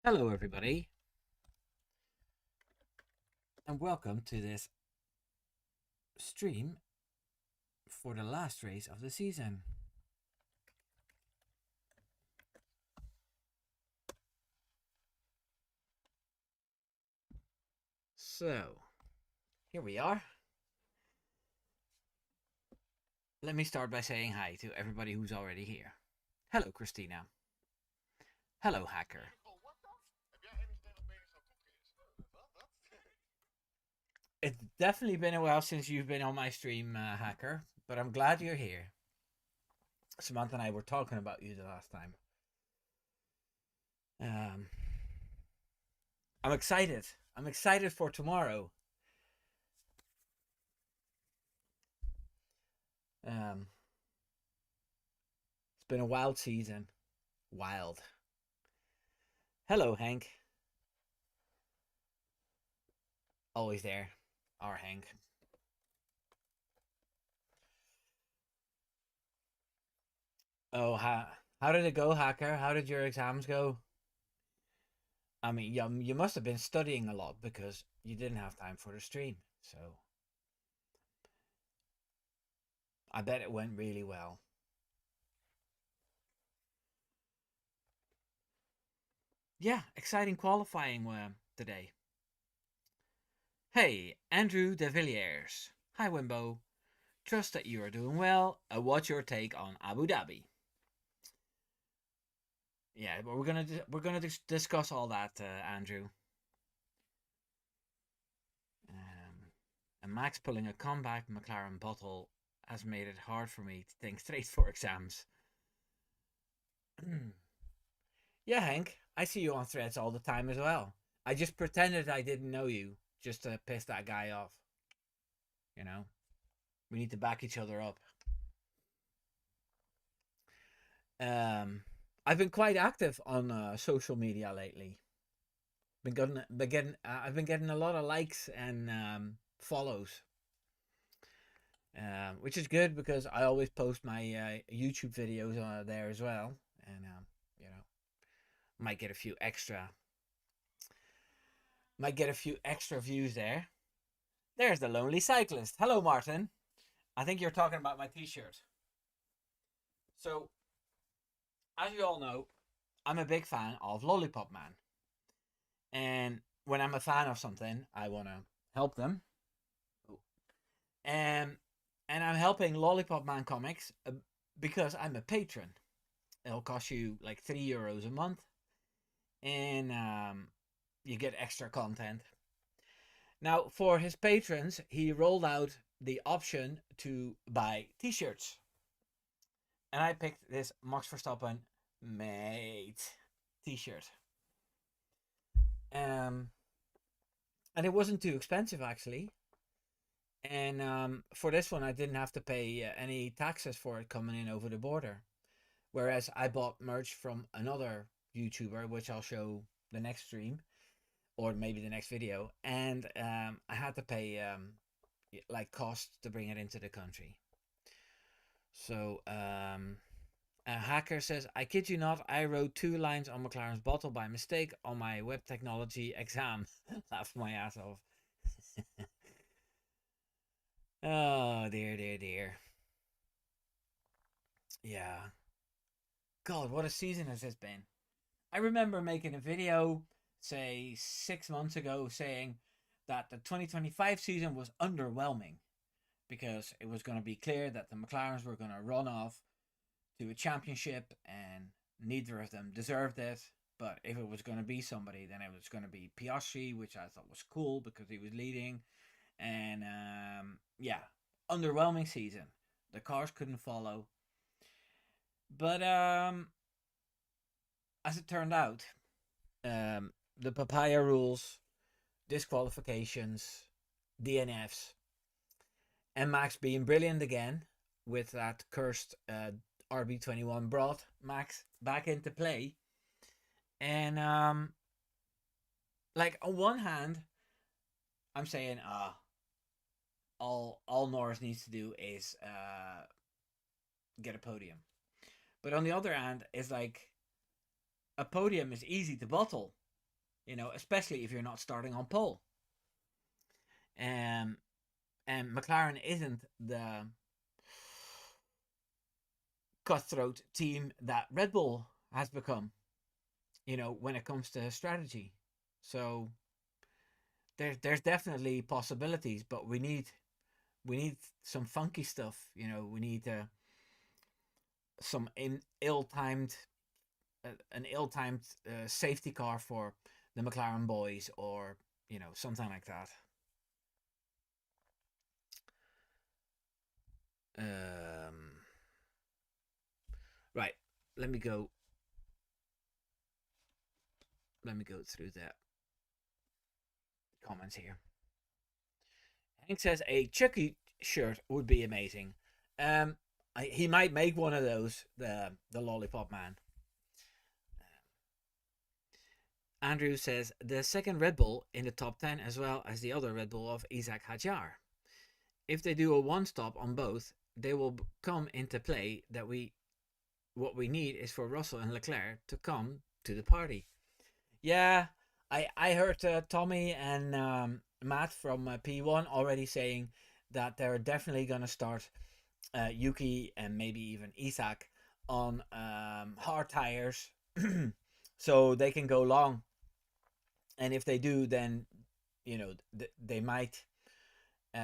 Hello, everybody, and welcome to this stream for the last race of the season. So, here we are. Let me start by saying hi to everybody who's already here. Hello, Christina. Hello, Hacker. It's definitely been a while since you've been on my stream, Hacker, but I'm glad you're here. Samantha and I were talking about you the last time. Um, I'm excited. I'm excited for tomorrow. Um, it's been a wild season. Wild. Hello, Hank. Always there. Our Hank. Oh, how did it go, Hacker? How did your exams go? I mean, you must have been studying a lot because you didn't have time for the stream. So I bet it went really well. Yeah, exciting qualifying today. Hey, Andrew de Villiers. Hi, Wimbo. Trust that you are doing well. What's your take on Abu Dhabi? Yeah, but we're gonna discuss all that, Andrew. And Max pulling a comeback McLaren bottle has made it hard for me to think straight for exams. Yeah, Hank, I see you on threads all the time as well. I just pretended I didn't know you just to piss that guy off. You know, we need to back each other up. Um, I've been quite active on social media lately. I've been getting a lot of likes and follows, which is good because I always post my YouTube videos there as well, and you know, might get a few extra, views there. There's the lonely cyclist. Hello, Martin. I think you're talking about my T-shirt. So, as you all know, I'm a big fan of Lollipop Man, and when I'm a fan of something, I want to help them. Um, and I'm helping Lollipop Man Comics because I'm a patron. It'll cost you like €3 a month, and you get extra content. Now, for his patrons, he rolled out the option to buy T-shirts, and I picked this Max Verstappen mate T-shirt. Um, and it wasn't too expensive actually. And for this one, I didn't have to pay any taxes for it coming in over the border. Whereas I bought merch from another YouTuber, which I'll show the next stream or maybe the next video, and I had to pay like costs to bring it into the country. So a hacker says, "I kid you not, I wrote 2 lines on McLaren's bottle by mistake on my web technology exam." Laughed my ass off. Oh dear, dear, dear. Yeah. God, what a season has this been. I remember making a video, say 6 months ago, saying that the 2025 season was underwhelming because it was going to be clear that the McLarens were going to run off to a championship and neither of them deserved it. But if it was going to be somebody, then it was going to be Piastri, which I thought was cool because he was leading. And yeah, underwhelming season. The cars couldn't follow. But as it turned out, the papaya rules, disqualifications, DNFs, and Max being brilliant again with that cursed RB21 brought Max back into play. And like on one hand, I'm saying all Norris needs to do is get a podium. But on the other hand, it's like a podium is easy to bottle. especially if you're not starting on pole. Um, and McLaren isn't the cutthroat team that Red Bull has become, when it comes to strategy. So there's definitely possibilities, but we need some funky stuff. We need some ill-timed an ill-timed safety car for the McLaren boys, or something like that. Um, right. Let me go. Let me go through the comments here. Hank says a Chucky shirt would be amazing. Um, he might make one of those. The Lollipop Man. Andrew says the second Red Bull in the top 10 as well as the other Red Bull of Isaac Hadjar. If they do a one stop on both, they will come into play. What we need is for Russell and Leclerc to come to the party. Yeah, I heard Tommy and Matt from P1 already saying that they're definitely gonna start Yuki and maybe even Isaac on hard tires, so they can go long. And if they do, then they might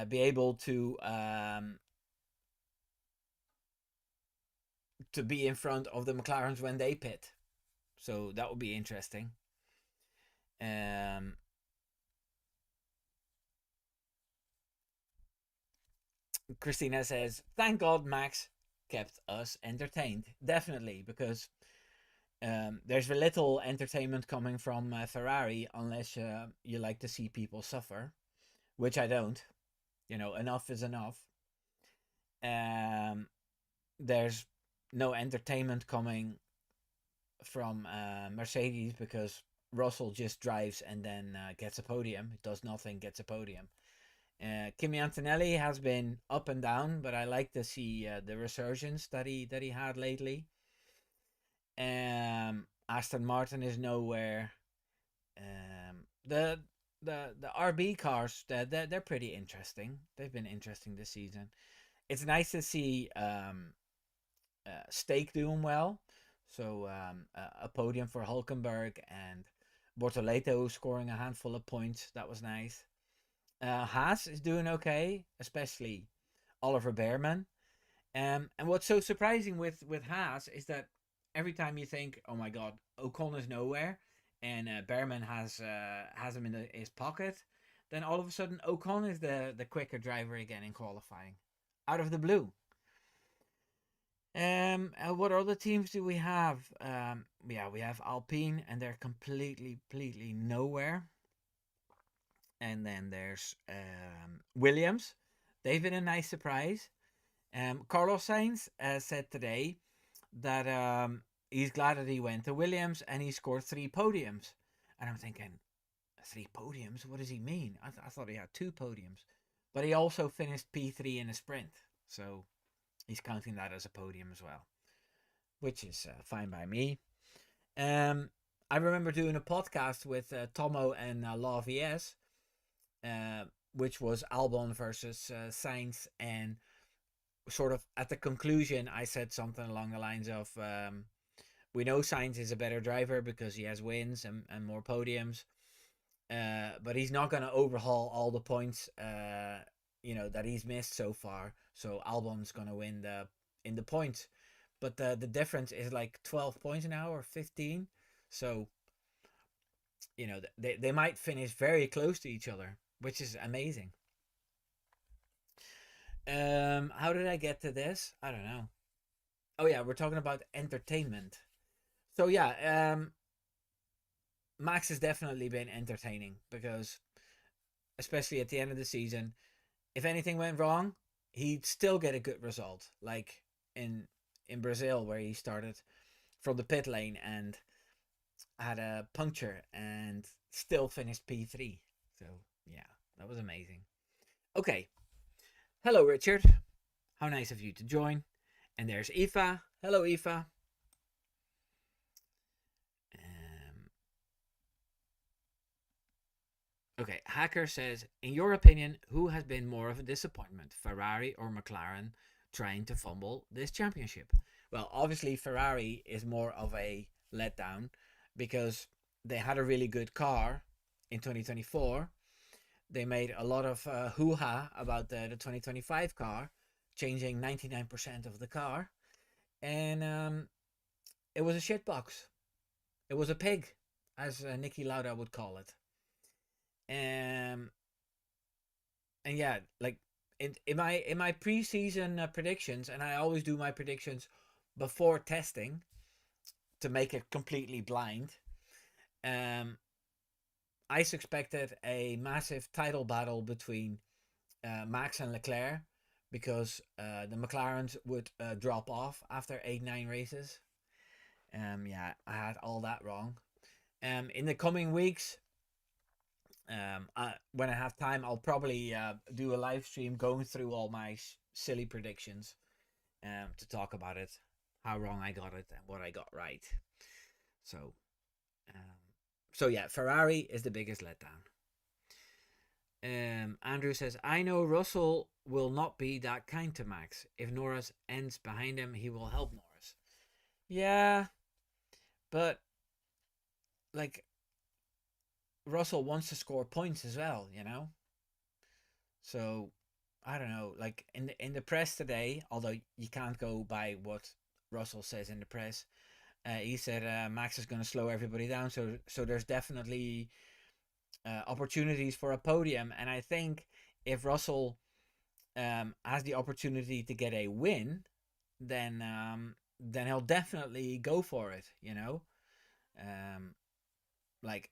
be able to be in front of the McLarens when they pit. So that would be interesting. Um, Christina says, "Thank God Max kept us entertained." Definitely, because there's very little entertainment coming from Ferrari unless you like to see people suffer, which I don't. Enough is enough. Um, there's no entertainment coming from Mercedes because Russell just drives and then gets a podium. It does nothing, gets a podium. Kimi Antonelli has been up and down, but I like to see the resurgence that he had lately. Aston Martin is nowhere. The RB cars, they're pretty interesting. They've been interesting this season. It's nice to see Stake doing well. So a podium for Hulkenberg and Bortoleto scoring a handful of points. That was nice. Haas is doing okay, especially Oliver Behrman. And what's so surprising with Haas is that every time you think, oh my God, Ocon is nowhere, and Behrman has him in his pocket, then all of a sudden Ocon is the quicker driver again in qualifying, out of the blue. What other teams do we have? Yeah, we have Alpine, and they're completely nowhere. And then there's Williams. They've been a nice surprise. Carlos Sainz said today that he's glad that he went to Williams and he scored 3 podiums. And I'm thinking, 3 podiums? What does he mean? I thought he had 2 podiums. But he also finished P3 in a sprint. So he's counting that as a podium as well, which is fine by me. I remember doing a podcast with Tomo and Law VS, which was Albon versus Sainz, and sort of at the conclusion, I said something along the lines of, we know Sainz is a better driver because he has wins and more podiums, but he's not going to overhaul all the points that he's missed so far. So Albon's going to win in the points, but the difference is like 12 points now or 15. So they might finish very close to each other, which is amazing. How did I get to this? I don't know. Oh yeah, we're talking about entertainment. So yeah, Max has definitely been entertaining because, especially at the end of the season, if anything went wrong, he'd still get a good result. Like in Brazil, where he started from the pit lane and had a puncture and still finished P3. So yeah, that was amazing. Okay, hello Richard. How nice of you to join. And there's Aoife. Hello Aoife. Okay, Hacker says, in your opinion, who has been more of a disappointment, Ferrari or McLaren, trying to fumble this championship? Well, obviously Ferrari is more of a letdown because they had a really good car in 2024. They made a lot of hoo-ha about the 2025 car, changing 99% of the car, and it was a shitbox. It was a pig, as Nicky Lauda would call it. Um, and yeah, like in my preseason predictions, and I always do my predictions before testing to make it completely blind. Um, I suspected a massive title battle between Max and Leclerc because the McLarens would drop off after 8-9 races. Yeah, I had all that wrong. In the coming weeks, when I have time, I'll probably do a live stream going through all my silly predictions to talk about it, how wrong I got it, and what I got right. So, um, so yeah, Ferrari is the biggest letdown. Andrew says, I know Russell will not be that kind to Max. If Norris ends behind him, he will help Norris. Yeah, but like Russell wants to score points as well, you know? So I don't know. Like in the press today, although you can't go by what Russell says in the press, he said Max is going to slow everybody down. So there's definitely opportunities for a podium, and I think if Russell has the opportunity to get a win, then he'll definitely go for it. You know, um, like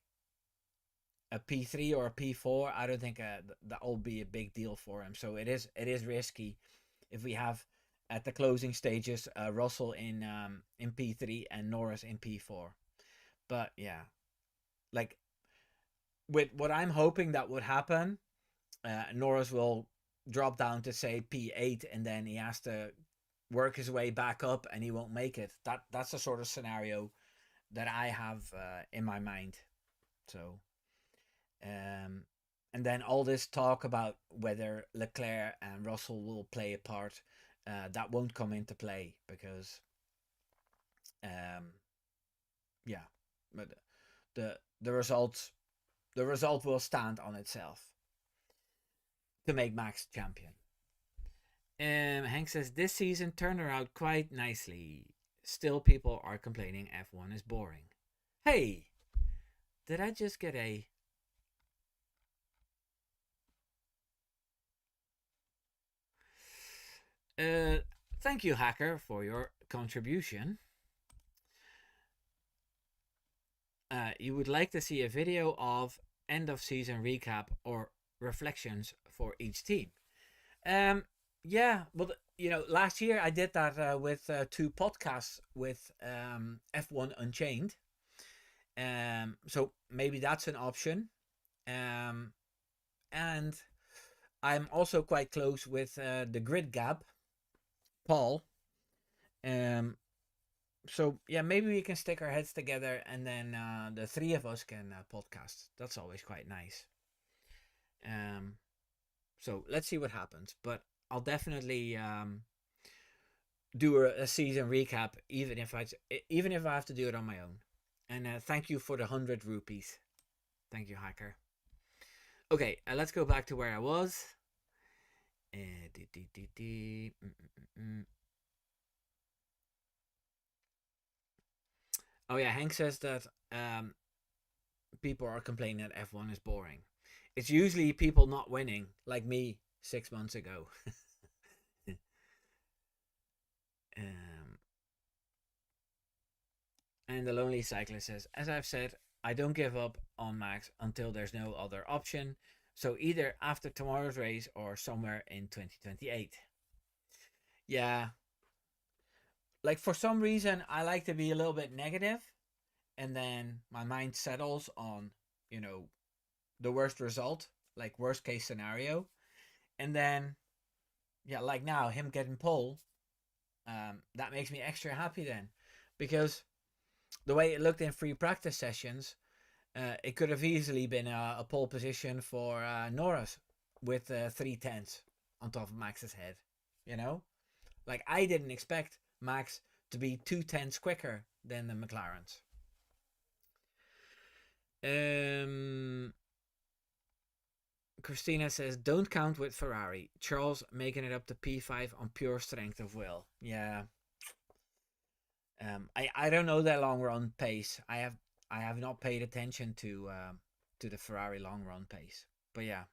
a P3 or a P4, I don't think that will be a big deal for him. So it is risky if we have at the closing stages Russell in P3 and Norris in P4. But yeah, like with what I'm hoping that would happen, Norris will drop down to say P8 and then he has to work his way back up and he won't make it. That's the sort of scenario that I have in my mind. So Um, and then all this talk about whether Leclerc and Russell will play a part, that won't come into play because, um, yeah, but the result will stand on itself to make Max champion. Hank says this season turned out quite nicely. Still, people are complaining F1 is boring. Hey, did I just get a Uh, thank you, Hacker, for your contribution. You would like to see a video of end of season recap or reflections for each team. Um, yeah, well, last year I did that with two podcasts with F1 Unchained. So maybe that's an option. Um, and I'm also quite close with the Grid Gap, Paul. Um, so yeah, maybe we can stick our heads together and then the three of us can podcast. That's always quite nice. Um, so let's see what happens. But I'll definitely do a season recap, even if I have to do it on my own. And thank you for the 100 rupees. Thank you, Hacker. Okay, let's go back to where I was. Oh yeah, Hank says that people are complaining that F1 is boring. It's usually people not winning, like me 6 months ago. um, and the Lonely Cyclist says, as I've said, I don't give up on Max until there's no other option. So either after tomorrow's race or somewhere in 2028. Yeah, like for some reason, I like to be a little bit negative, and then my mind settles on, you know, the worst result, like worst case scenario, and then yeah, like now him getting pole, that makes me extra happy then, because the way it looked in free practice sessions, It could have easily been a pole position for Norris with 3 tenths on top of Max's head. You know, like I didn't expect Max to be 2 tenths quicker than the McLarens. Um, Christina says, "Don't count with Ferrari. Charles making it up to P5 on pure strength of will." Yeah. I don't know their long run pace. I have not paid attention to the Ferrari long run pace. But yeah,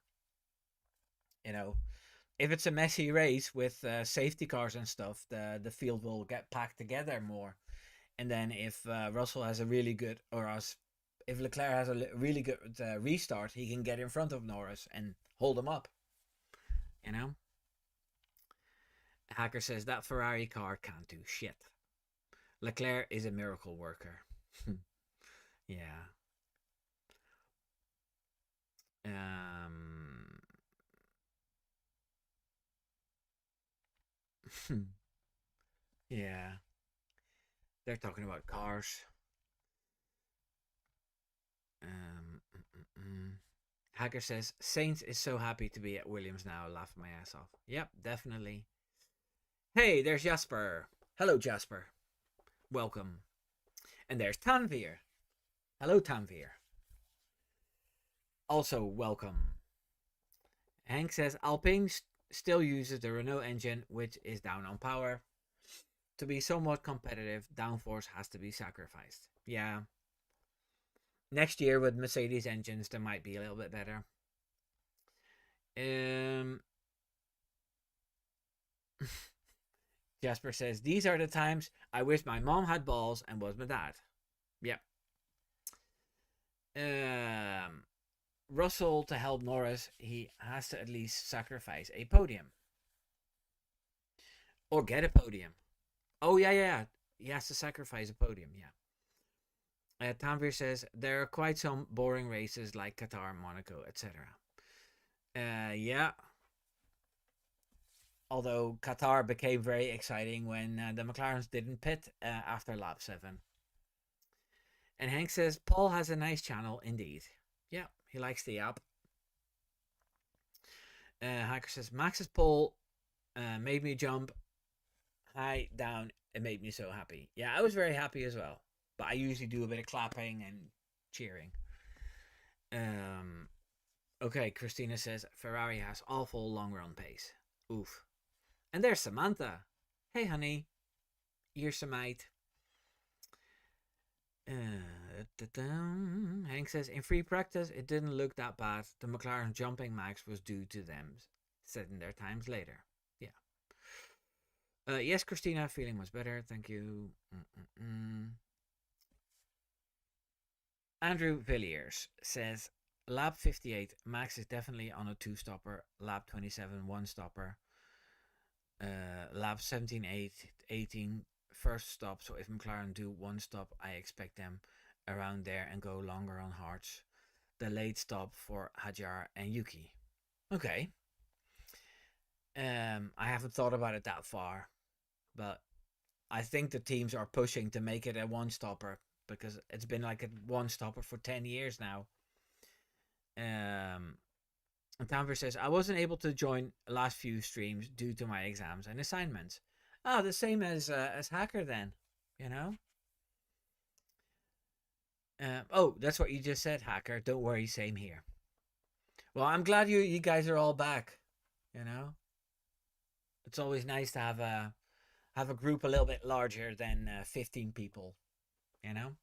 you know, if it's a messy race with safety cars and stuff, the field will get packed together more. And then if Russell has a really good, or as if Leclerc has a really good restart, he can get in front of Norris and hold him up. You know, Hacker says that Ferrari car can't do shit. Leclerc is a miracle worker. Yeah. Um. Yeah. They're talking about cars. Mm. Hacker says Saints is so happy to be at Williams now. Laughing my ass off. Yep, definitely. Hey, there's Jasper. Hello, Jasper. Welcome. And there's Tanvir. Hello, Tanvir. Also, welcome. Hank says Alpine still uses the Renault engine, which is down on power. To be somewhat competitive, downforce has to be sacrificed. Yeah. Next year with Mercedes engines, they might be a little bit better. Jasper says, "These are the times I wish my mom had balls and was my dad." Yep. Russell to help Norris, he has to at least sacrifice a podium. Or get a podium. Oh, yeah. He has to sacrifice a podium, yeah. Tanvir says, "There are quite some boring races like Qatar, Monaco, etc." Yeah. Although Qatar became very exciting when the McLarens didn't pit after lap 7. And Hank says, "Paul has a nice channel indeed." Yeah, he likes the app. Hacker says, "Max's pole made me jump high, down. It made me so happy." Yeah, I was very happy as well. But I usually do a bit of clapping and cheering. Okay, Christina says, "Ferrari has awful long run pace." Oof. And there's Samantha. Hey, honey. You're some mate. Hank says, "In free practice, it didn't look that bad. The McLaren jumping max was due to them setting their times later." Yeah. Yes, Christina, feeling much better. Thank you. Andrew Villiers says, "Lap 58, Max is definitely on a 2-stopper. Lap 27, 1-stopper. Lap 17, 18, first stop. So if McLaren do 1-stop, I expect them around there and go longer on hards. The late stop for Hajar and Yuki." Okay. I haven't thought about it that far, but I think the teams are pushing to make it a 1-stopper because it's been like a 1-stopper for 10 years now. And Tanver says, "I wasn't able to join last few streams due to my exams and assignments." Ah, the same as Hacker then, you know? Oh, that's what you just said, Hacker. Don't worry, same here. Well, I'm glad you guys are all back, you know? It's always nice to have a group a little bit larger than 15 people, you know?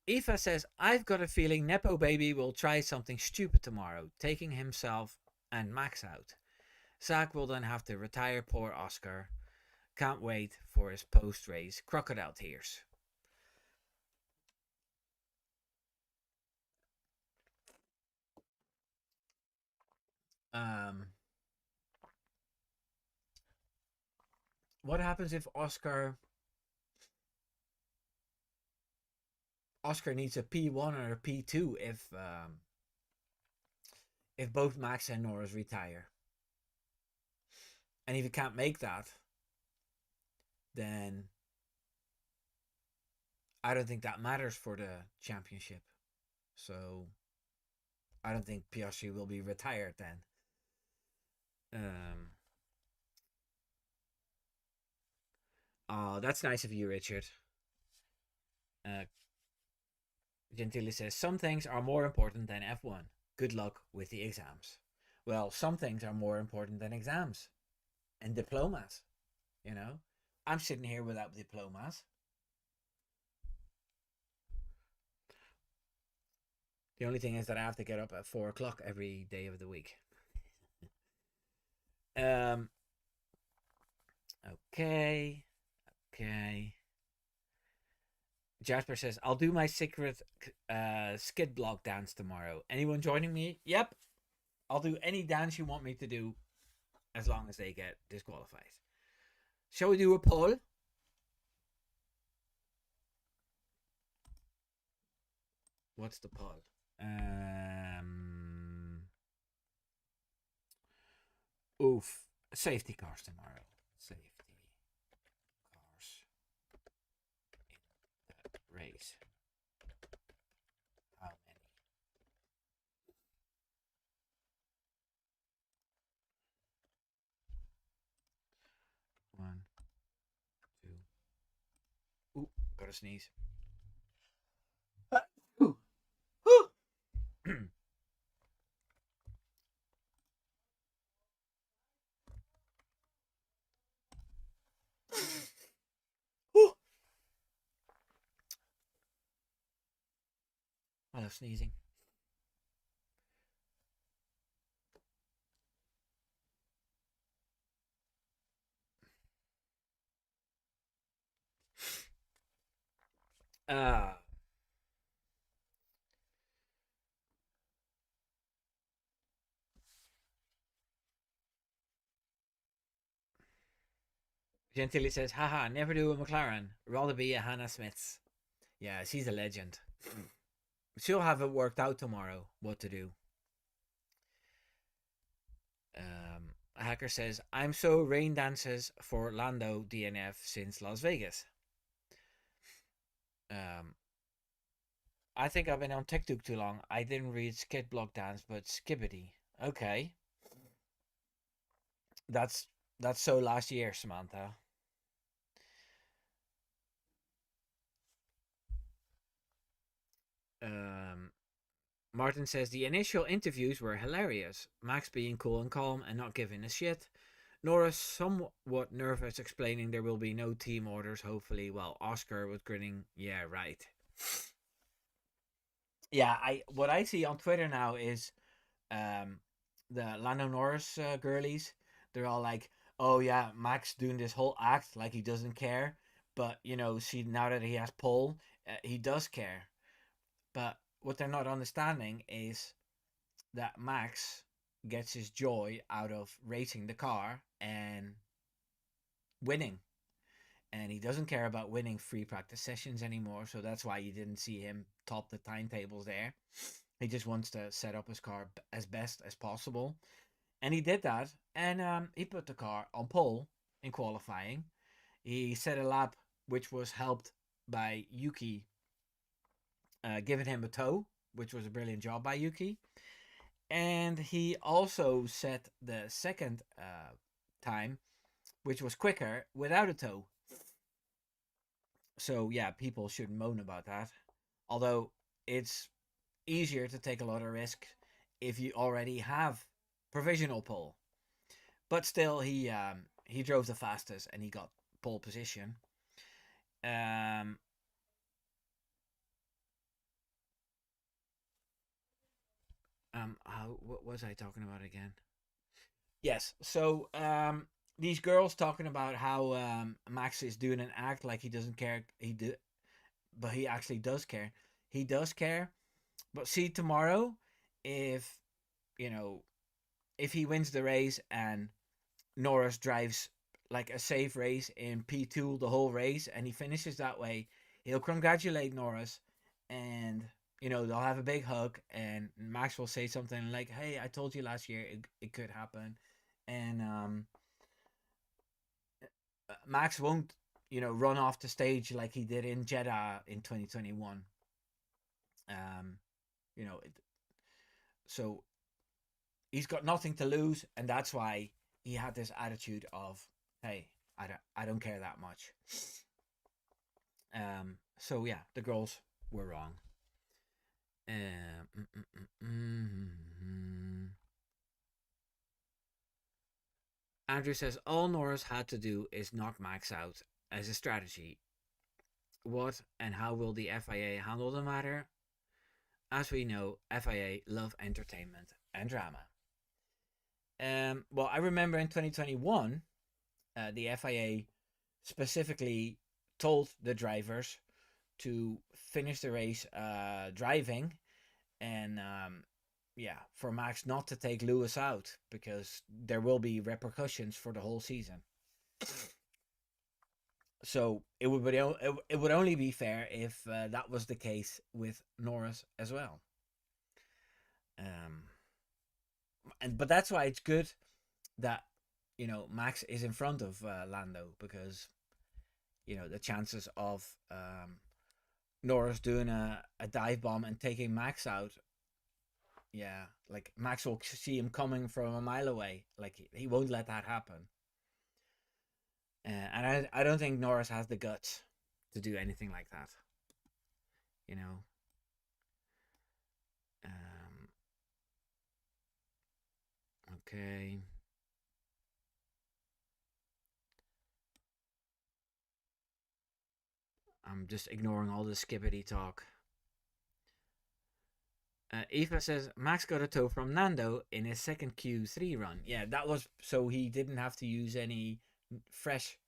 Eva says, "I've got a feeling Nepo Baby will try something stupid tomorrow, taking himself and Max out. Zach will then have to retire poor Oscar. Can't wait for his post-race crocodile tears." Um, what happens if Oscar needs a P1 or a P2 if both Max and Norris retire? And if he can't make that, then I don't think that matters for the championship. So I don't think Piastri will be retired then. Um, oh, that's nice of you, Richard. Uh, Gentili says some things are more important than F1. Good luck with the exams. Well, some things are more important than exams and diplomas. You know, I'm sitting here without diplomas. The only thing is that I have to get up at 4 o'clock every day of the week. Um. Okay. Okay. Jasper says, I'll do my secret skid block dance tomorrow. Anyone joining me? Yep. I'll do any dance you want me to do as long as they get disqualified. Shall we do a poll? What's the poll? Oof. Safety cars tomorrow. Safety cars in the race. How many? One, two. Ooh, gotta sneeze. Ooh. Ooh. Ooh. I love sneezing. Uh, Gentili says, haha, never do a McLaren. Rather be a Hannah Smith's. Yeah, she's a legend. She'll have it worked out tomorrow what to do. A hacker says, I'm so rain dances for LAndo DNF since Las Vegas. I think I've been on TikTok too long. I didn't read Skid Block Dance, but Skibbity. Okay. That's so last year, Samantha. Um, Martin says the initial interviews were hilarious. Max being cool and calm and not giving a shit. Norris somewhat nervous, explaining there will be no team orders, hopefully, while Oscar was grinning, yeah, right. Yeah, what I see on Twitter now is um, the LAndo Norris girlies. They're all like, "Oh yeah, Max doing this whole act like he doesn't care," but see now that he has pole, he does care. But what they're not understanding is that Max gets his joy out of racing the car and winning. And he doesn't care about winning free practice sessions anymore, so that's why you didn't see him top the timetables there. He just wants to set up his car as best as possible. And he did that, and he put the car on pole in qualifying. He set a lap which was helped by Yuki giving him a tow, which was a brilliant job by Yuki. And he also set the second time, which was quicker without a tow. So yeah, people shouldn't moan about that. Although it's easier to take a lot of risk if you already have provisional pole. But still, he drove the fastest and he got pole position. Um, what was I talking about again? Yes. So these girls talking about how Max is doing an act like he doesn't care. But he actually does care. He does care. But see tomorrow, if you know, if he wins the race and Norris drives like a safe race in P2 the whole race and he finishes that way, he'll congratulate Norris and they'll have a big hug and Max will say something like, "Hey, I told you last year it could happen." And Max won't run off the stage like he did in Jeddah in 2021. Um, you know, so he's got nothing to lose, and that's why he had this attitude of, "Hey, I don't care that much." So yeah, the girls were wrong. Um, mm, mm, mm, mm. Andrew says all Norris had to do is knock Max out as a strategy. What and how will the FIA handle the matter? As we know, FIA love entertainment and drama. Well, I remember in 2021, the FIA specifically told the drivers to finish the race driving, and yeah, for Max not to take Lewis out because there will be repercussions for the whole season. So it would only be fair if that was the case with Norris as well. Um, but that's why it's good that Max is in front of Lando, because the chances of Norris doing a dive bomb and taking Max out, yeah, like Max will see him coming from a mile away. Like he won't let that happen. And I don't think Norris has the guts to do anything like that. You know. Um, okay. I'm just ignoring all the skippity talk. Eva says Max got a tow from Nando in his second Q3 run. Yeah, that was so he didn't have to use any fresh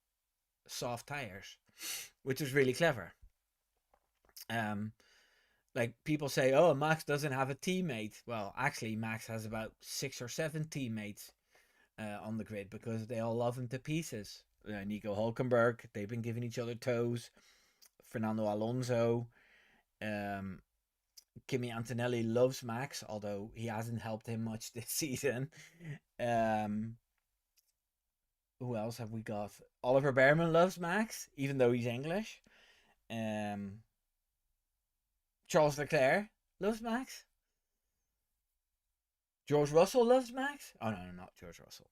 soft tires, which was really clever. Um, like people say, oh, Max doesn't have a teammate. Well, actually, Max has about 6 or 7 teammates on the grid because they all love him to pieces. Nico Hulkenberg, they've been giving each other toes. Fernando Alonso, um, Kimi Antonelli loves Max, although he hasn't helped him much this season. Um, who else have we got? Oliver Behrman loves Max, even though he's English. Um, Charles Leclerc loves Max. George Russell loves Max. Oh no, not George Russell.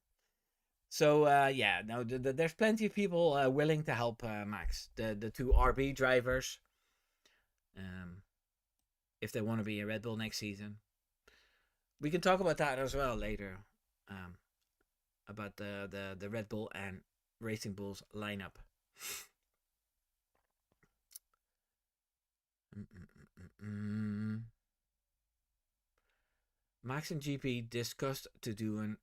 So yeah, no, there's plenty of people willing to help Max. The two RB drivers, um, if they want to be a Red Bull next season. We can talk about that as well later. Um, about the Red Bull and Racing Bulls lineup. Max and GP discussed to do an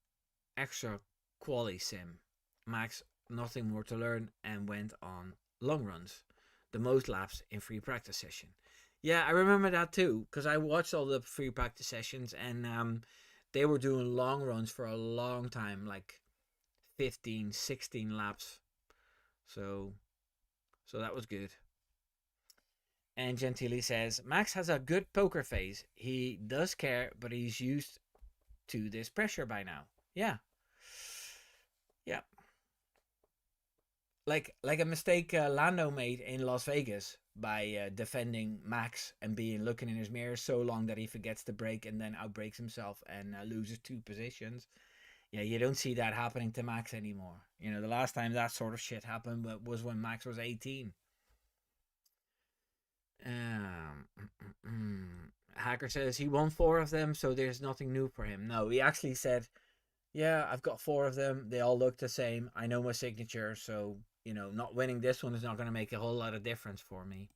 extra quali sim. Max nothing more to learn and went on long runs, the most laps in free practice session. Yeah, I remember that too because I watched all the free practice sessions, and they were doing long runs for a long time, like 15, 16 laps. So that was good. And Gentili says Max has a good poker face. He does care, but he's used to this pressure by now. Yeah. Yeah. Like a mistake Lando made in Las Vegas by defending Max and being looking in his mirror so long that he forgets to brake and then outbrakes himself and loses 2 positions. Yeah, you don't see that happening to Max anymore. The last time that sort of shit happened was when Max was 18. Um, Hacker says he won 4 of them, so there's nothing new for him. No, he actually said, yeah, I've got 4 of them. They all look the same. I know my signature, so, not winning this one is not going to make a whole lot of difference for me.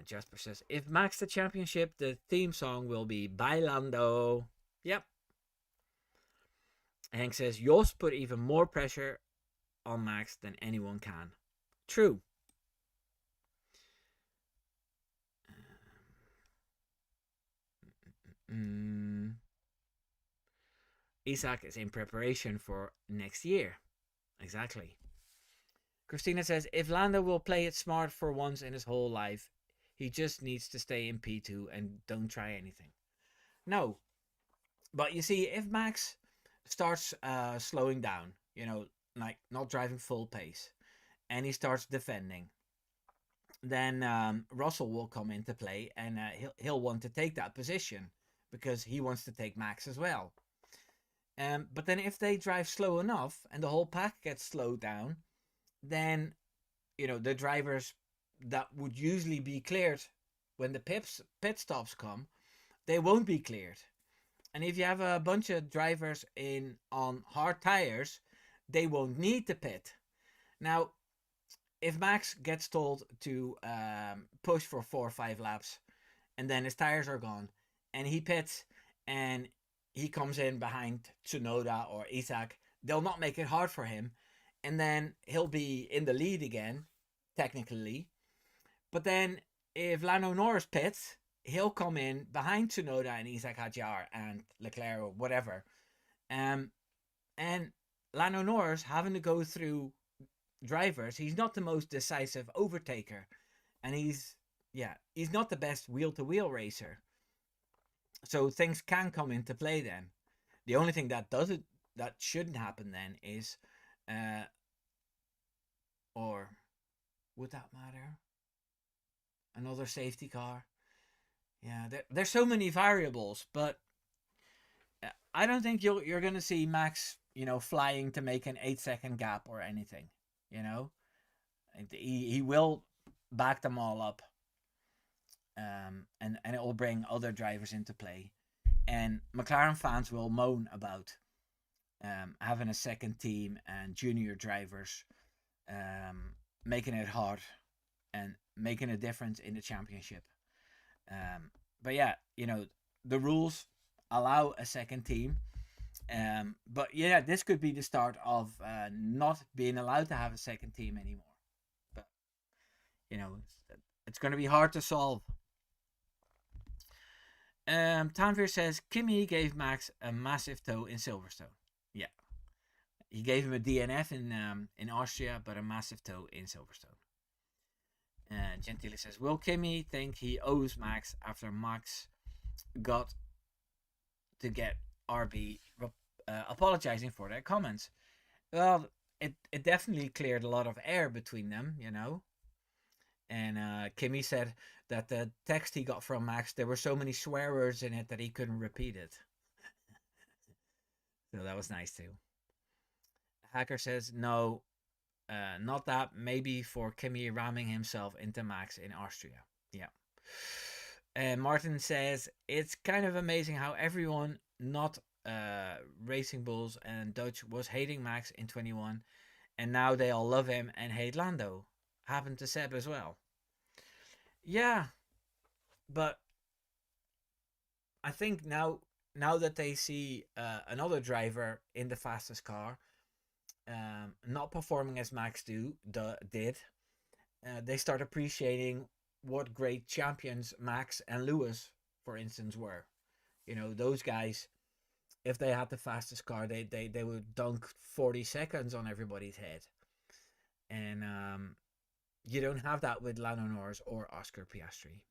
Jasper says, if Max the championship, the theme song will be Bailando. Yep. Hank says, Jos put even more pressure on Max than anyone can. True. Isaac is in preparation for next year. Exactly. Christina says, if Lando will play it smart for once in his whole life, he just needs to stay in P2 and don't try anything. No. But you see, if Max starts slowing down, like not driving full pace, and he starts defending, then Russell will come into play, and he'll want to take that position because he wants to take Max as well. But then if they drive slow enough and the whole pack gets slowed down, then the drivers that would usually be cleared when the pit stops come, they won't be cleared. And if you have a bunch of drivers in on hard tires, they won't need to pit. Now, if Max gets told to push for 4 or 5 laps, and then his tires are gone, and he pits, and he comes in behind Tsunoda or Isaac, they'll not make it hard for him, and then he'll be in the lead again, technically. But then if LAndo Norris pits, he'll come in behind Tsunoda and Isaac Hadjar and Leclerc or whatever. And LAndo Norris having to go through drivers, he's not the most decisive overtaker, and he's not the best wheel to wheel racer. So things can come into play then. The only thing that shouldn't happen then is, or would that matter? Another safety car. Yeah, there's so many variables, but I don't think you're gonna see Max, flying to make an 8 second gap or anything. You know, he will back them all up, and it will bring other drivers into play, and McLaren fans will moan about having a second team and junior drivers making it hard and making a difference in the championship. But yeah, the rules allow a second team. But yeah, this could be the start of not being allowed to have a second team anymore. But it's going to be hard to solve. Tanvir says Kimi gave Max a massive tow in Silverstone. Yeah, he gave him a DNF in Austria, but a massive tow in Silverstone. Gentile says, will Kimi think he owes Max after Max got to get RB apologizing for their comments? Well, it definitely cleared a lot of air between them, And Kimi said that the text he got from Max, there were so many swear words in it that he couldn't repeat it. So that was nice too. Hacker says, no, not that. Maybe for Kimi ramming himself into Max in Austria. Yeah. And Martin says, it's kind of amazing how everyone not Racing Bulls and Dutch was hating Max in 21, and now they all love him and hate Lando. Happened to Seb as well. Yeah, but I think now that they see another driver in the fastest car not performing as Max did, they start appreciating what great champions Max and Lewis, for instance, were. Those guys, if they had the fastest car, they would dunk 40 seconds on everybody's head. And you don't have that with LAndo Norris or Oscar Piastri.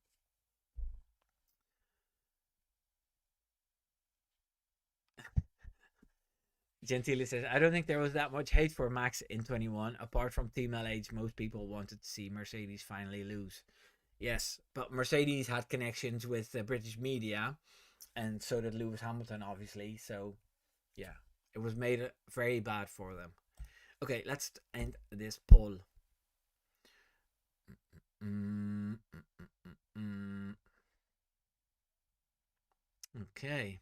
Gentile says, I don't think there was that much hate for Max in 21. Apart from Team LH, most people wanted to see Mercedes finally lose. Yes, but Mercedes had connections with the British media, and so did Lewis Hamilton, obviously. So, yeah, it was made very bad for them. Okay, let's end this poll. Okay.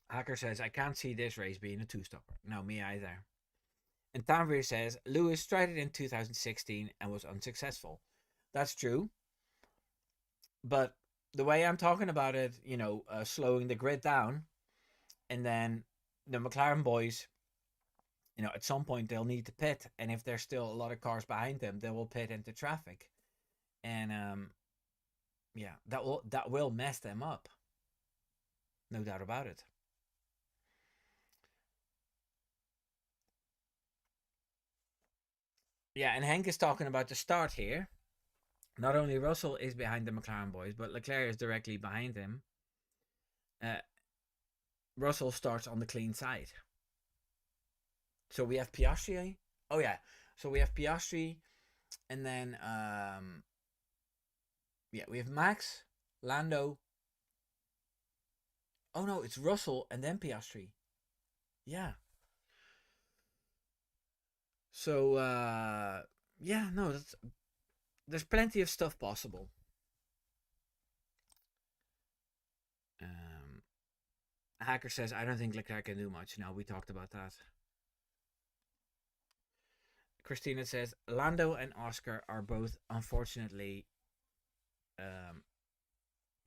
Hacker says, I can't see this race being a two-stopper. No, me either. And Tanvir says, Lewis tried it in 2016 and was unsuccessful. That's true. But the way I'm talking about it, slowing the grid down, and then the McLaren boys, at some point they'll need to pit, and if there's still a lot of cars behind them, they will pit into traffic, and yeah, that will mess them up, no doubt about it. Yeah, and Henk is talking about the start here. Not only Russell is behind the McLaren boys, but Leclerc is directly behind him. Uh, Russell starts on the clean side. So we have Piastri. Oh yeah. So we have Piastri, and then yeah, we have Max, Lando. Oh no, it's Russell and then Piastri. Yeah. So yeah, no, there's plenty of stuff possible. Um, Hacker says I don't think Leclerc can do much. No, we talked about that. Christina says Lando and Oscar are both unfortunately um,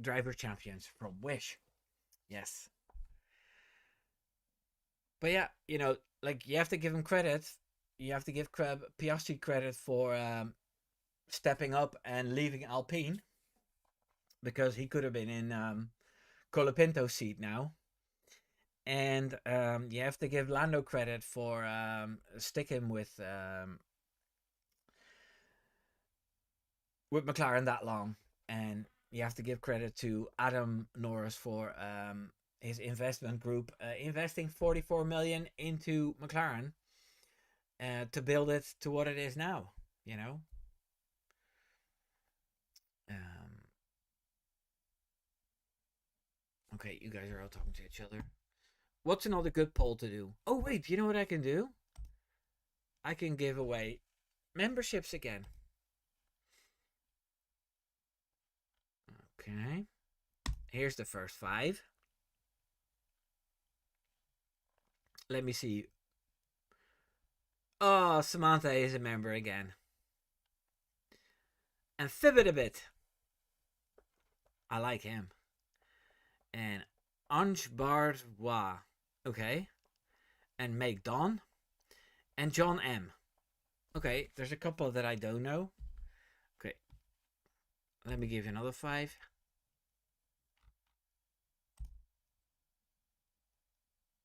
driver champions from Wish. Yes, but yeah, like you have to give him credit. You have to give Piastri credit for stepping up and leaving Alpine because he could have been in Colapinto's seat now. And you have to give Lando credit for sticking with McLaren that long, and you have to give credit to Adam Norris for his investment group investing 44 million into McLaren to build it to what it is now. You know. Um, okay, you guys are all talking to each other. What's another good poll to do? Oh wait, you know what I can do? I can give away memberships again. Okay. Here's the first 5. Let me see. Oh, Samantha is a member again. And Fibbit a bit. I like him. And Anj Bardwa. Okay. And Meg Don. And John M. Okay, there's a couple that I don't know. Okay. Let me give you another 5.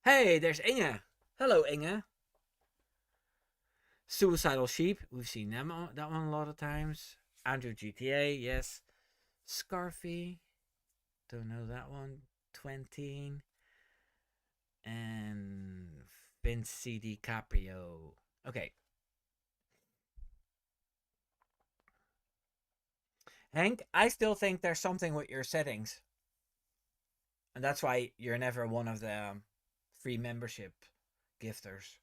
Hey, there's Inge. Hello, Inge. Suicidal Sheep. We've seen them that one a lot of times. Andrew GTA, yes. Scarfy. Don't know that one. 20. And Vinci DiCaprio. Okay. Hank, I still think there's something with your settings. And that's why you're never one of the free membership gifters.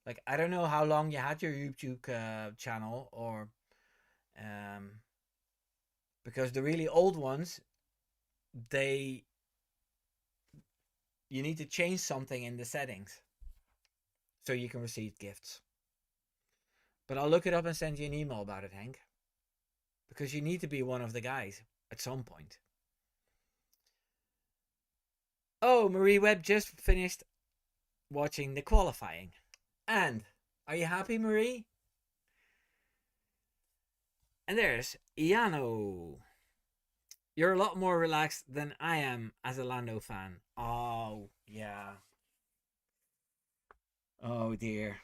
Like, I don't know how long you had your YouTube channel, or um, because the really old ones, they you need to change something in the settings so you can receive gifts. But I'll look it up and send you an email about it, Hank. Because you need to be one of the guys at some point. Oh, Marie Webb just finished watching the qualifying. And are you happy, Marie? And there's Iano. You're a lot more relaxed than I am as a Lando fan. Oh, yeah. Oh, dear.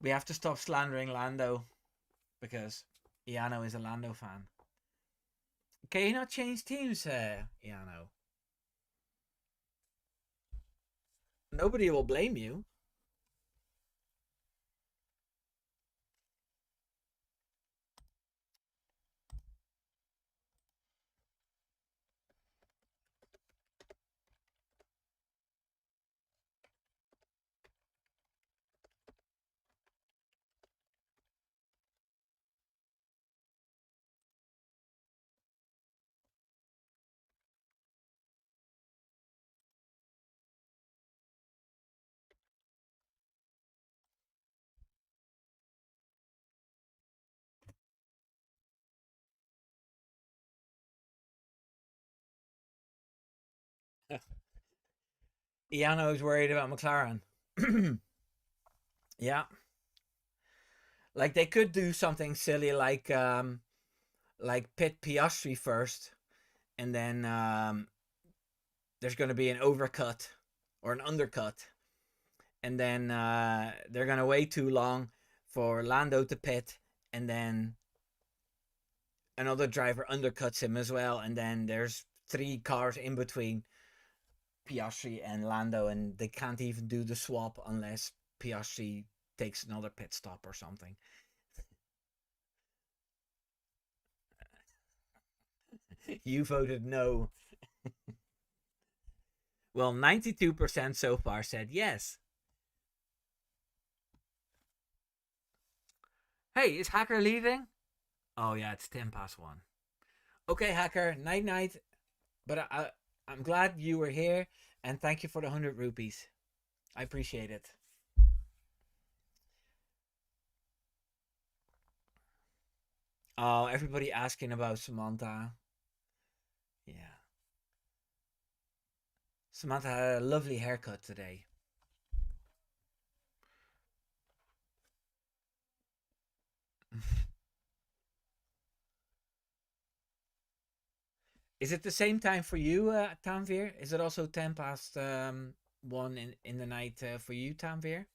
We have to stop slandering Lando because Iano is a Lando fan. Can you not change teams, Iano? Nobody will blame you. Iano is worried about McLaren. Yeah. Like they could do something silly like pit Piastri first, and then there's going to be an overcut or an undercut, and then they're going to wait too long for Lando to pit, and then another driver undercuts him as well, and then there's three cars in between Piastri and Lando, and they can't even do the swap unless Piastri takes another pit stop or something. You voted no. Well, 92% so far said yes. Hey, is Hacker leaving? Oh, yeah, it's 10 past 1. Okay, Hacker, night night. But I'm glad you were here, and thank you for the 100 rupees. I appreciate it. Oh, everybody asking about Samantha. Yeah. Samantha had a lovely haircut today. Is it the same time for you, Tanvir? Is it also 10 past 1 in the night for you, Tanvir?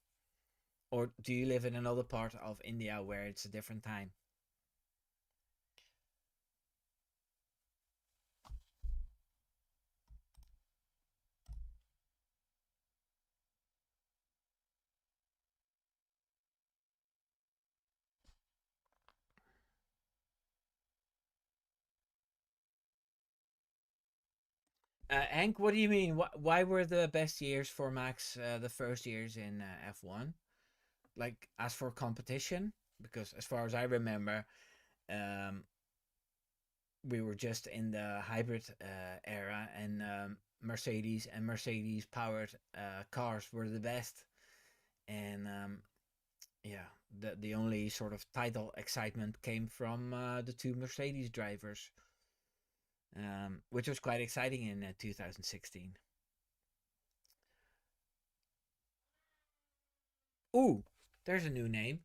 Or do you live in another part of India where it's a different time? Hank, what do you mean? Why were the best years for Max the first years in F1? Like, as for competition? Because as far as I remember, um, we were just in the hybrid era, and Mercedes and Mercedes powered cars were the best. And yeah, the only sort of title excitement came from the two Mercedes drivers, which was quite exciting in 2016. Ooh, there's a new name.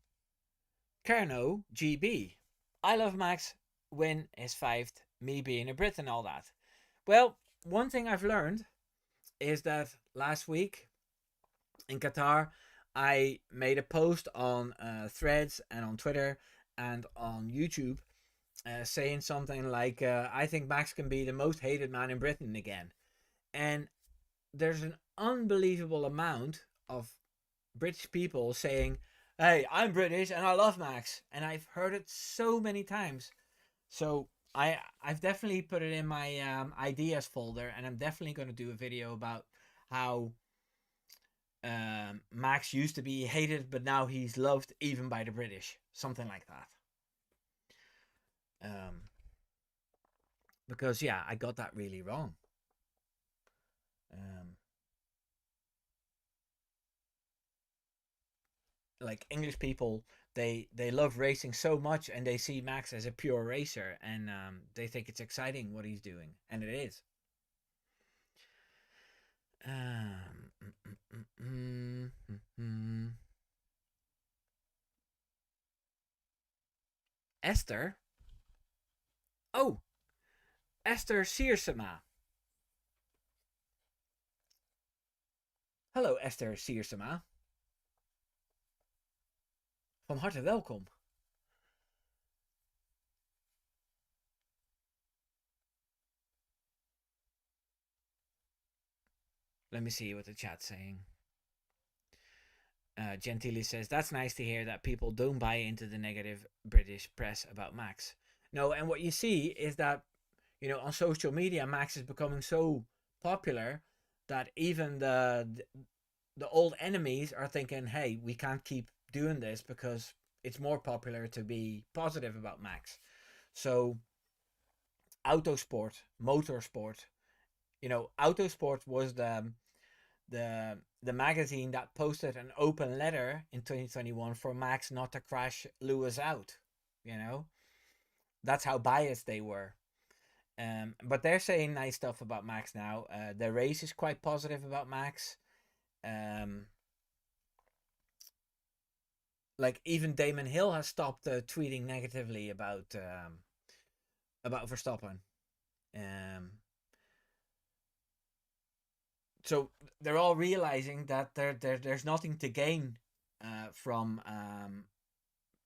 Carno GB. I love Max win his fifth, me being a Brit and all that. Well, one thing I've learned is that last week in Qatar, I made a post on Threads and on Twitter and on YouTube saying something like, I think Max can be the most hated man in Britain again. And there's an unbelievable amount of British people saying, hey, I'm British and I love Max. And I've heard it so many times. So I've definitely put it in my ideas folder, and I'm definitely going to do a video about how Max used to be hated, but now he's loved even by the British, something like that. Um, because yeah, I got that really wrong. Um, like English people, they love racing so much, and they see Max as a pure racer, and they think it's exciting what he's doing, and it is. Um, Esther. Oh, Esther Siersema. Hallo Esther Siersema. Van harte welkom. Let me see what the chat's saying. Gentili says, that's nice to hear that people don't buy into the negative British press about Max. No, and what you see is that, on social media, Max is becoming so popular that even the old enemies are thinking, hey, we can't keep doing this because it's more popular to be positive about Max. So, autosport, motorsport, Autosport was the magazine that posted an open letter in 2021 for Max not to crash Lewis out. You know, that's how biased they were. But they're saying nice stuff about Max now. The race is quite positive about Max. Um, like even Damon Hill has stopped tweeting negatively about Verstappen. Um, so they're all realizing that there's nothing to gain from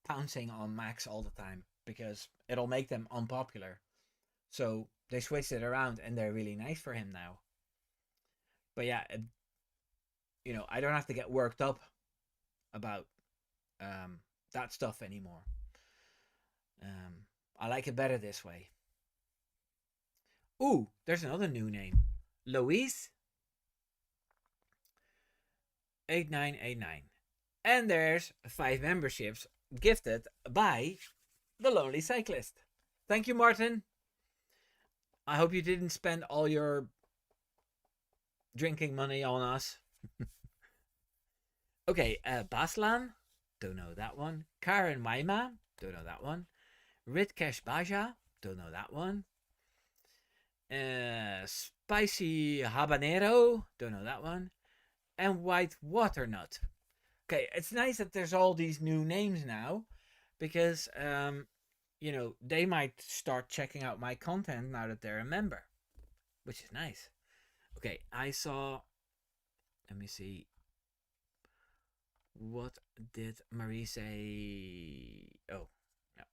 pouncing on Max all the time. because it'll make them unpopular. So they switched it around, and they're really nice for him now. But yeah, I don't have to get worked up about um, that stuff anymore. I like it better this way. Ooh, there's another new name. Louise 8989. And there's 5 memberships gifted by the Lonely Cyclist. Thank you, Martin. I hope you didn't spend all your drinking money on us. Okay, Baslan, don't know that one. Karen Maima, don't know that one. Ritkesh Baja, don't know that one. Spicy Habanero, don't know that one. And White Waternut. Okay, it's nice that there's all these new names now, because they might start checking out my content now that they're a member, which is nice. Okay, I saw. Let me see. What did Marie say? Oh, no.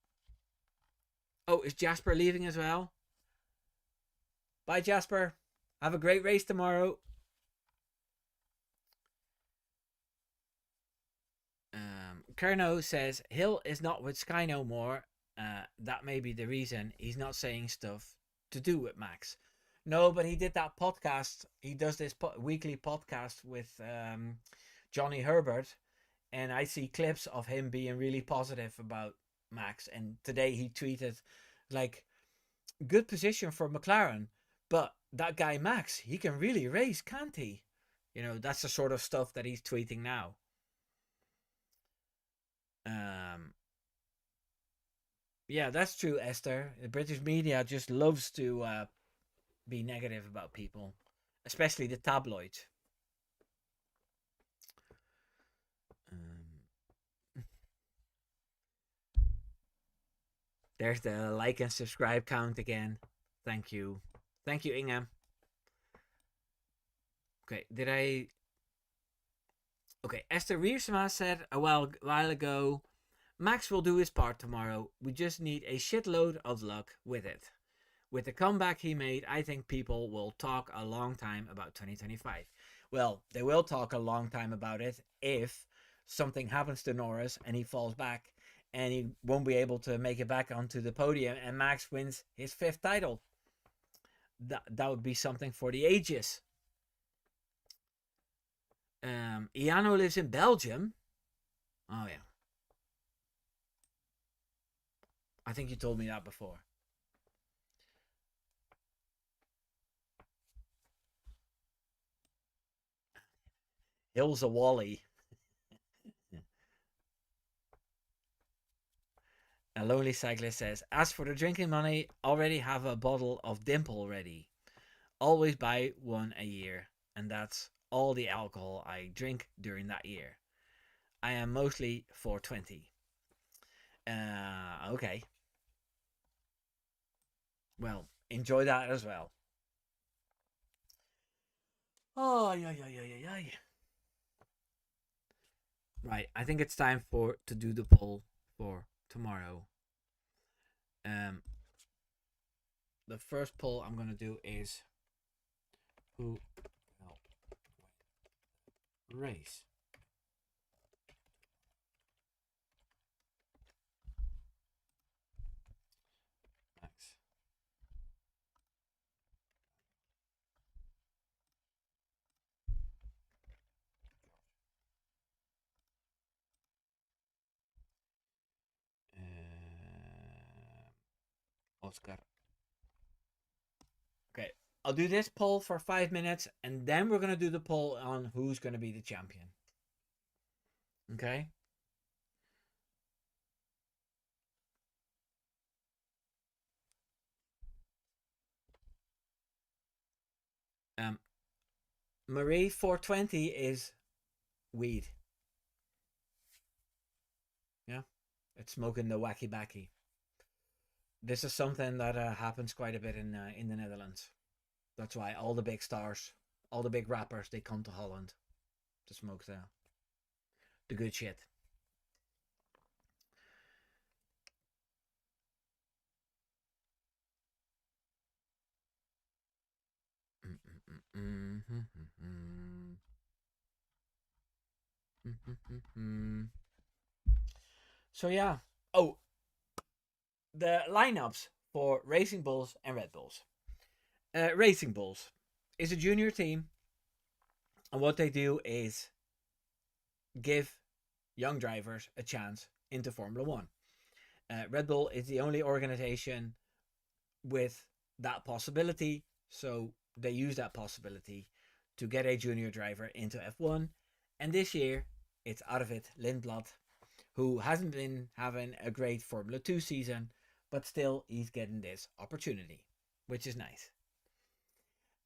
Oh, is Jasper leaving as well? Bye, Jasper. Have a great race tomorrow. Kerno says Hill is not with Sky no more. That may be the reason he's not saying stuff to do with Max. No, but he did that podcast. He does this weekly podcast with Johnny Herbert, and I see clips of him being really positive about Max. And today he tweeted, like, good position for McLaren, but that guy Max, he can really race, can't he? That's the sort of stuff that he's tweeting now. Yeah, that's true, Esther. The British media just loves to be negative about people, especially the tabloids. There's the like and subscribe count again. Thank you. Thank you, Inga. Okay, did I... Okay, Esther Riersma said a while ago, Max will do his part tomorrow. We just need a shitload of luck with it. With the comeback he made, I think people will talk a long time about 2025. Well, they will talk a long time about it if something happens to Norris and he falls back and he won't be able to make it back onto the podium and Max wins his 5th title. That would be something for the ages. Iano lives in Belgium. Oh, yeah. I think you told me that before. Hill's a Wally. A Lonely Cyclist says, as for the drinking money, already have a bottle of Dimple ready. Always buy one a year, and that's all the alcohol I drink during that year. I am mostly 420. Okay. Well, enjoy that as well. Oh, yeah. Right, I think it's time to do the poll for tomorrow. The first poll I'm gonna do is who will race. Max. Oscar. Okay, I'll do this poll for 5 minutes, and then we're gonna do the poll on who's gonna be the champion. Okay. Marie 420 is weed. Yeah, it's smoking the wacky backy. This is something that happens quite a bit in the Netherlands. That's why all the big stars, all the big rappers, they come to Holland to smoke the good shit. So yeah. Oh, the lineups for Racing Bulls and Red Bulls. Racing Bulls is a junior team, and what they do is give young drivers a chance into Formula One. Red Bull is the only organization with that possibility, so they use that possibility to get a junior driver into F1. And this year, it's out of it Lindblad, who hasn't been having a great Formula 2 season, but still he's getting this opportunity, which is nice.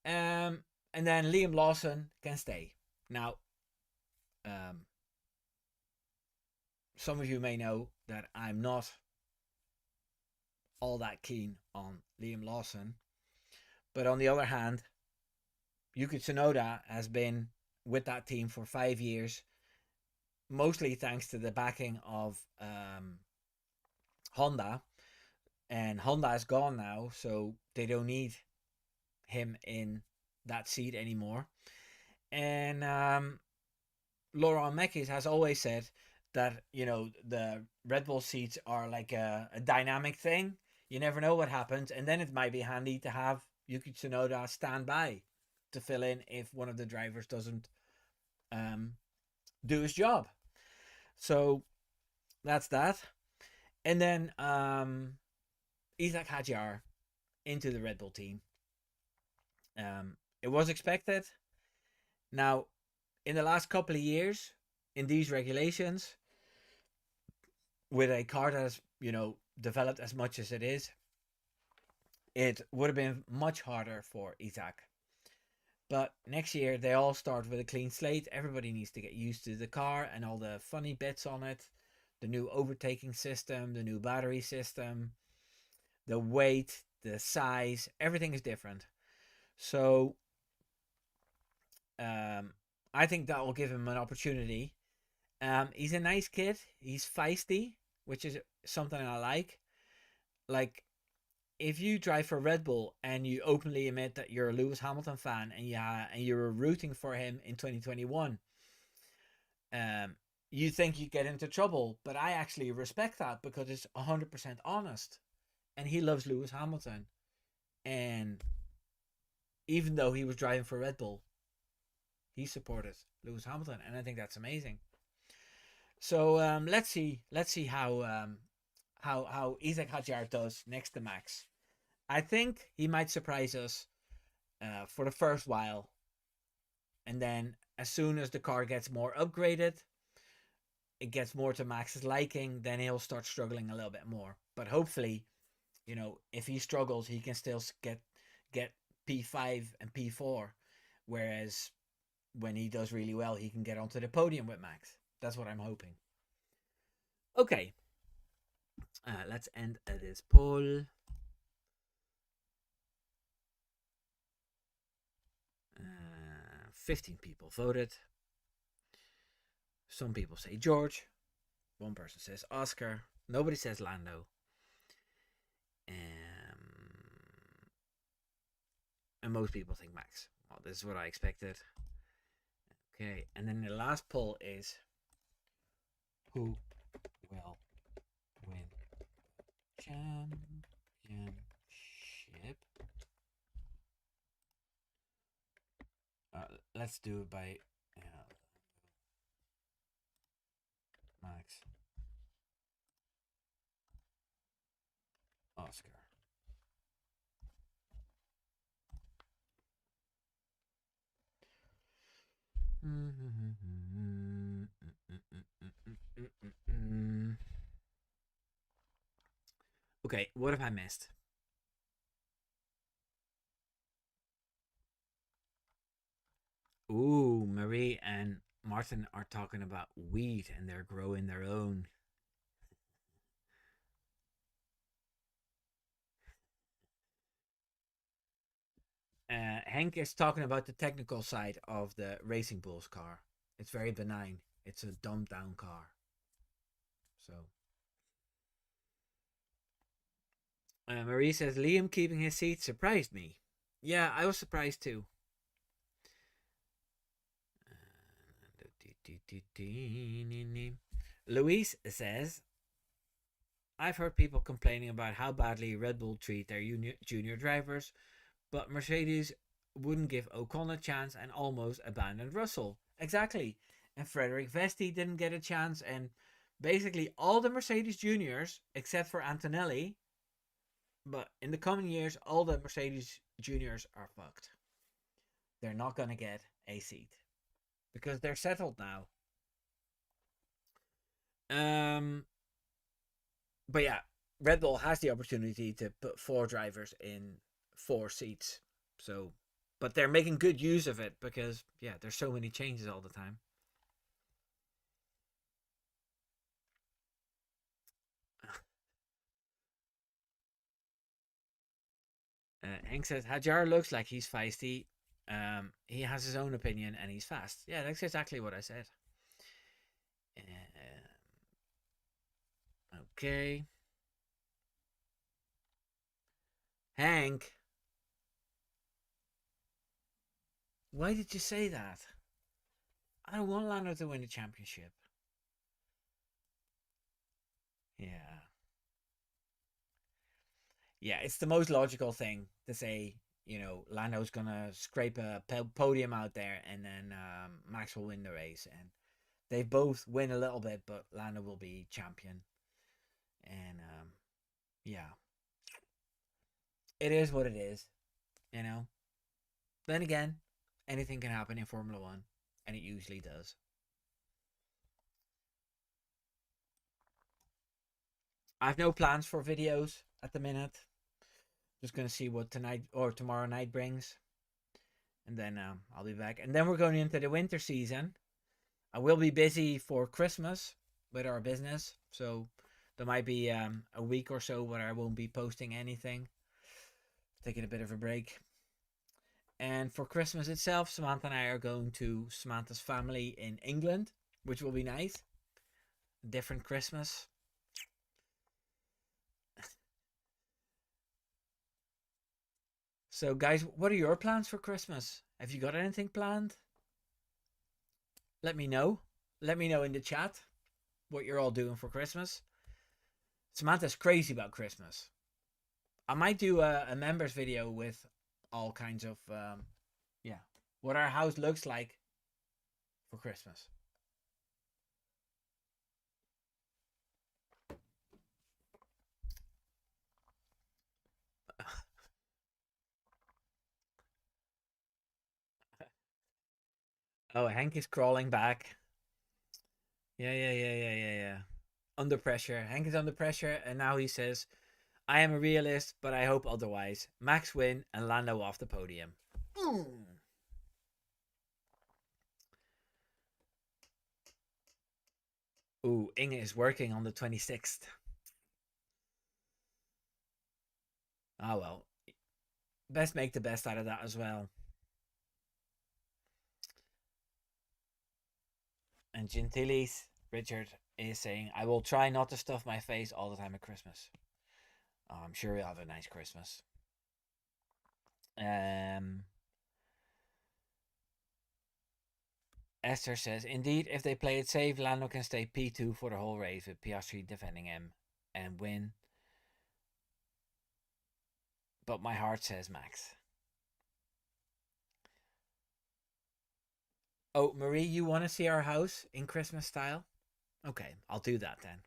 And then Liam Lawson can stay. Now, um, some of you may know that I'm not all that keen on Liam Lawson. But on the other hand, Yuki Tsunoda has been with that team for 5 years, mostly thanks to the backing of Honda. And Honda is gone now, so they don't need him in that seat anymore. And Laurent Mekies has always said that, the Red Bull seats are like a dynamic thing. You never know what happens, and then it might be handy to have Yuki Tsunoda stand by to fill in if one of the drivers doesn't um, do his job. So that's that. And then Isaac Hadjar into the Red Bull team. It was expected. Now, in the last couple of years, in these regulations, with a car that has, developed as much as it is, it would have been much harder for Isaac. But next year, they all start with a clean slate. Everybody needs to get used to the car and all the funny bits on it. The new overtaking system, the new battery system, the weight, the size, everything is different. So, I think that will give him an opportunity. He's a nice kid. He's feisty, which is something I like. Like, if you drive for Red Bull and you openly admit that you're a Lewis Hamilton fan and you're rooting for him in 2021, um, you think you get into trouble. But I actually respect that because it's 100% honest, and he loves Lewis Hamilton. And even though he was driving for Red Bull, he supported Lewis Hamilton, and I think that's amazing. So let's see how Isaac Hadjar does next to Max. I think he might surprise us for the first while, and then as soon as the car gets more upgraded, it gets more to Max's liking, then he'll start struggling a little bit more. But hopefully, if he struggles, he can still get P5 and P4, whereas when he does really well, he can get onto the podium with Max. That's what I'm hoping. Okay, let's end this poll. 15 people voted. Some people say George. One person says Oscar. Nobody says Lando. And most people think Max. Well, this is what I expected. Okay, and then the last poll is who will win championship? Let's do it by Max, Oscar. Okay, what have I missed? Ooh, Marie and Martin are talking about wheat and they're growing their own. Henk is talking about the technical side of the Racing Bulls car. It's very benign. It's a dumbed down car. So, Marie says Liam keeping his seat surprised me. Yeah, I was surprised too. Luis says, I've heard people complaining about how badly Red Bull treat their junior drivers, but Mercedes wouldn't give Ocon a chance and almost abandoned Russell. Exactly. And Frederick Vesti didn't get a chance, and basically all the Mercedes juniors, except for Antonelli, but in the coming years, all the Mercedes juniors are fucked. They're not going to get a seat because they're settled now. Um, but yeah, Red Bull has the opportunity to put four drivers in four seats. So, but they're making good use of it because yeah, there's so many changes all the time. Hank says Hajar looks like he's feisty. He has his own opinion and he's fast. Yeah, that's exactly what I said. Okay, Hank, why did you say that? I don't want Lando to win the championship. Yeah. Yeah, it's the most logical thing to say. Lando's gonna scrape a podium out there, and then Max will win the race, and they both win a little bit, but Lando will be champion. And yeah, it is what it is. You know. Then again, anything can happen in Formula One, and it usually does. I have no plans for videos at the minute. Just gonna see what tonight or tomorrow night brings, and then I'll be back. And then we're going into the winter season. I will be busy for Christmas with our business, so there might be a week or so where I won't be posting anything. Taking a bit of a break. And for Christmas itself, Samantha and I are going to Samantha's family in England, which will be nice. Different Christmas. So, guys, what are your plans for Christmas? Have you got anything planned? Let me know. Let me know in the chat what you're all doing for Christmas. Samantha's crazy about Christmas. I might do a members video with all kinds of, yeah, what our house looks like for Christmas. Oh, Hank is crawling back. Yeah. Under pressure. Hank is under pressure, and now he says, I am a realist, but I hope otherwise. Max win and Lando off the podium. Mm. Ooh, Inge is working on the 26th. Oh well. Best make the best out of that as well. And Gentilis, Richard, is saying, I will try not to stuff my face all the time at Christmas. Oh, I'm sure we'll have a nice Christmas. Esther says, indeed, if they play it safe, Lando can stay P2 for the whole race with Piastri defending him and win. But my heart says Max. Oh, Marie, you want to see our house in Christmas style? Okay, I'll do that then.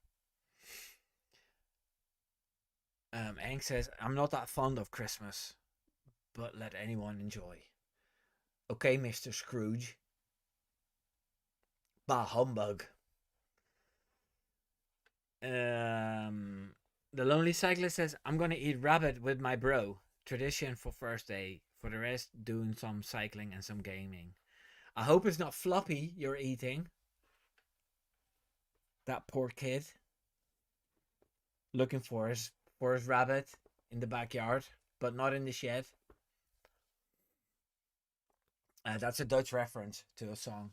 Hank says, I'm not that fond of Christmas, but let anyone enjoy. Okay, Mr. Scrooge. Bah humbug. The Lonely Cyclist says, I'm gonna eat rabbit with my bro. Tradition for first day. For the rest, doing some cycling and some gaming. I hope it's not floppy you're eating. That poor kid. Looking for his rabbit in the backyard, but not in the shed. That's a Dutch reference to a song.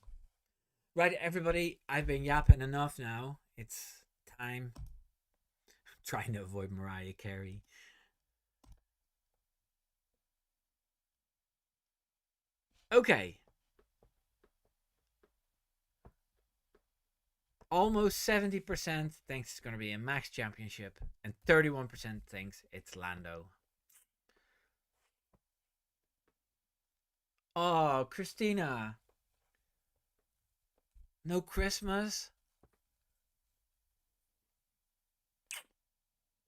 Right, everybody, I've been yapping enough now. It's time. I'm trying to avoid Mariah Carey. Okay. almost 70% thinks it's going to be a Max Championship, and 31% thinks it's Lando. Oh, Christina. No Christmas?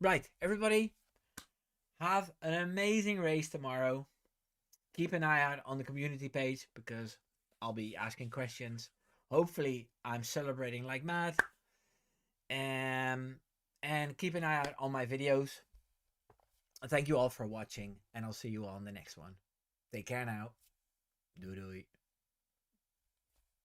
Right, everybody, have an amazing race tomorrow. Keep an eye out on the community page because I'll be asking questions. Hopefully, I'm celebrating like mad. And keep an eye out on my videos. Thank you all for watching, and I'll see you all in the next one. Take care now. Doei doei.